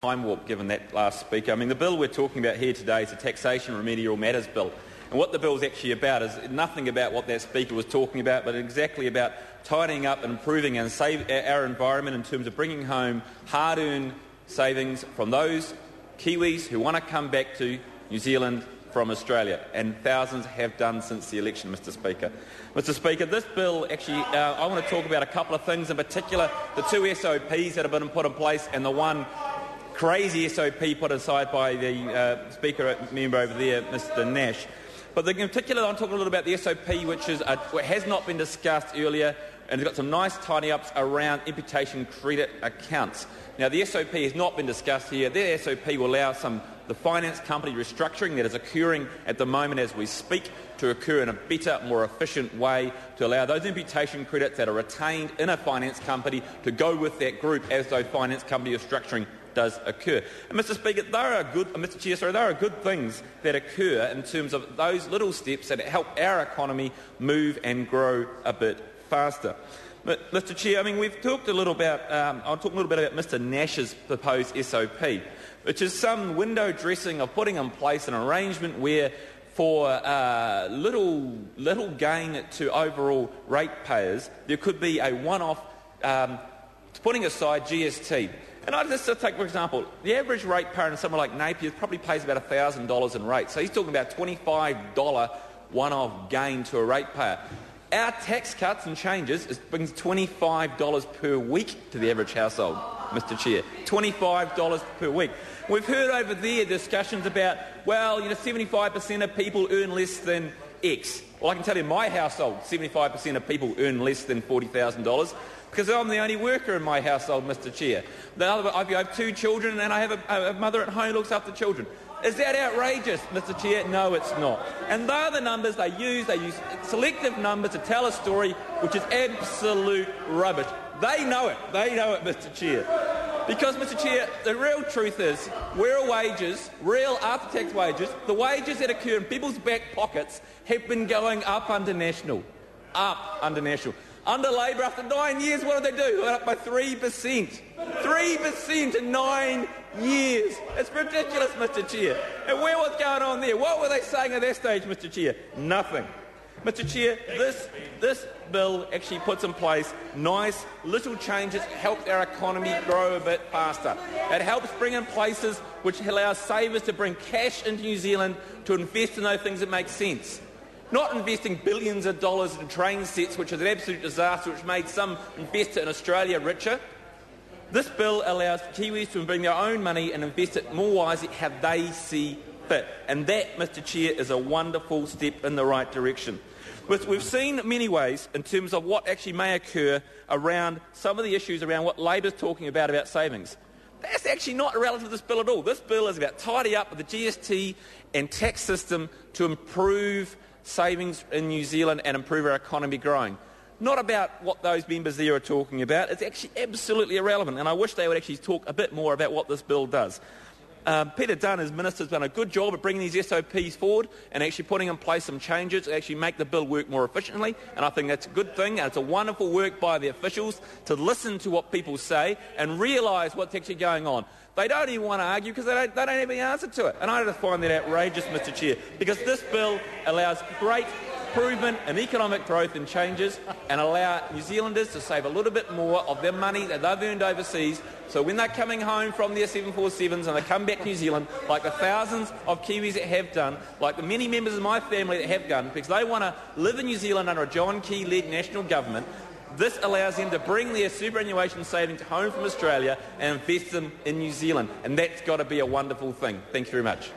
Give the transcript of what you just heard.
time warp given that last speaker. I mean, the bill we're talking about here today is a Taxation Remedial Matters Bill. And what the bill is actually about is nothing about what that speaker was talking about, but exactly about tidying up and improving and save our environment in terms of bringing home hard-earned savings from those Kiwis who want to come back to New Zealand from Australia, and thousands have done since the election, Mr Speaker. Mr Speaker, this bill actually, I want to talk about a couple of things, in particular the two SOPs that have been put in place and the one crazy SOP put aside by the Speaker member over there, Mr Nash. But in particular, I'm talking a little about the SOP, which has not been discussed earlier, and it's got some nice tidy-ups around imputation credit accounts. Now, the SOP has not been discussed here. The SOP will allow the finance company restructuring that is occurring at the moment as we speak to occur in a better, more efficient way to allow those imputation credits that are retained in a finance company to go with that group as those finance company restructuring does occur. And Mr Speaker, there are good things that occur in terms of those little steps that help our economy move and grow a bit faster. But, Mr Chair, I mean, we've talked a little about, I'll talk a little bit about Mr Nash's proposed SOP, which is some window dressing of putting in place an arrangement where for little gain to overall ratepayers, there could be a one-off, putting aside GST. And I just take, for example, the average ratepayer in somewhere like Napier probably pays about $1,000 in rates. So he's talking about $25 one-off gain to a ratepayer. Our tax cuts and changes brings $25 per week to the average household, Mr Chair. $25 per week. We've heard over there discussions about, well, 75% of people earn less than X. Well, I can tell you in my household, 75% of people earn less than $40,000 because I'm the only worker in my household, Mr Chair. I have two children and I have a mother at home who looks after children. Is that outrageous, Mr Chair? No, it's not. And they're the numbers they use selective numbers to tell a story which is absolute rubbish. They know it, Mr Chair. Because, Mr Chair, the real truth is, real wages, real after-tax wages, the wages that occur in people's back pockets have been going up under National. Under Labor, after 9 years, what did they do? They went up by 3%. 3% in 9 years. It's ridiculous, Mr Chair. And where was going on there? What were they saying at that stage, Mr Chair? Nothing. Mr Chair, this bill actually puts in place nice little changes to help our economy grow a bit faster. It helps bring in places which allows savers to bring cash into New Zealand to invest in those things that make sense. Not investing billions of dollars in train sets, which is an absolute disaster, which made some investor in Australia richer. This bill allows Kiwis to bring their own money and invest it more wisely how they see fit. And that, Mr Chair, is a wonderful step in the right direction. We've seen in many ways, in terms of what actually may occur around some of the issues around what Labor's talking about savings. That's actually not relevant to this bill at all. This bill is about tidy up with the GST and tax system to improve savings in New Zealand and improve our economy growing. Not about what those members there are talking about. It's actually absolutely irrelevant, and I wish they would actually talk a bit more about what this bill does. Peter Dunn, as Minister, has done a good job of bringing these SOPs forward and actually putting in place some changes to actually make the bill work more efficiently, and I think that's a good thing, and it's a wonderful work by the officials to listen to what people say and realise what's actually going on. They don't even want to argue because they don't have the answer to it, and I just find that outrageous, Mr Chair, because this bill allows great improvement in economic growth and changes and allow New Zealanders to save a little bit more of their money that they've earned overseas, so when they're coming home from their 747s and they come back to New Zealand, like the thousands of Kiwis that have done, like the many members of my family that have done, because they want to live in New Zealand under a John Key-led national government, this allows them to bring their superannuation savings home from Australia and invest them in New Zealand, and that's got to be a wonderful thing. Thank you very much.